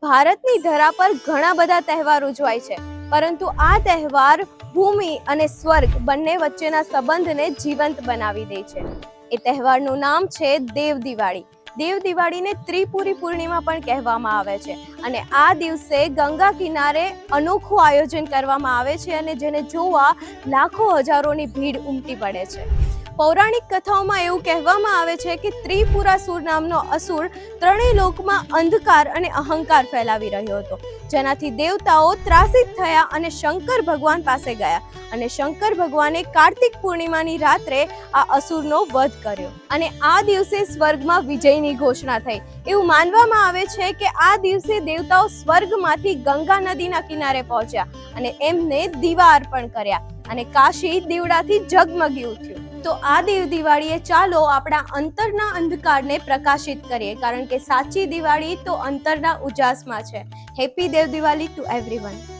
ભારતની ધરા પર ઘણા બધા તહેવાર ઉજવાય છે, પરંતુ આ તહેવાર ભૂમિ અને સ્વર્ગ બંને વચ્ચેના સંબંધને જીવંત બનાવી દે છે. એ તહેવારનું નામ છે દેવ દિવાળી. દેવ દિવાળીને ત્રિપુરી પૂર્ણિમા પણ કહેવામાં આવે છે અને આ દિવસે ગંગા કિનારે અનોખું આયોજન કરવામાં આવે છે અને જેને જોવા લાખો હજારોની ભીડ ઉમટી પડે છે. પૌરાણિક કથાઓમાં એવું કહેવામાં આવે છે કે ત્રિપુરાસુર નામનો અસુર ત્રણેય લોકમાં અંધકાર અને અહંકાર ફેલાવી રહ્યો હતો, જેનાથી દેવતાઓ ત્રાસિત થયા અને શંકર ભગવાન પાસે ગયા અને શંકર ભગવાને કાર્તિક પૂર્ણિમાની રાત્રે આ અસુરનો વધ કર્યો અને આ દિવસે સ્વર્ગમાં વિજયની ઘોષણા થઈ. એવું માનવામાં આવે છે કે આ દિવસે દેવતાઓ સ્વર્ગમાંથી ગંગા નદીના કિનારે પહોંચ્યા અને એમને દીવા અર્પણ કર્યા અને કાશી દીવડાથી ઝગમગી ઉઠ્યું. તો આ દેવ દિવાળીએ ચાલો આપણા અંતરના અંધકારને પ્રકાશિત કરીએ, કારણ કે સાચી દિવાળી તો અંતરના ઉજાસમાં છે. Happy Dev Diwali two everyone.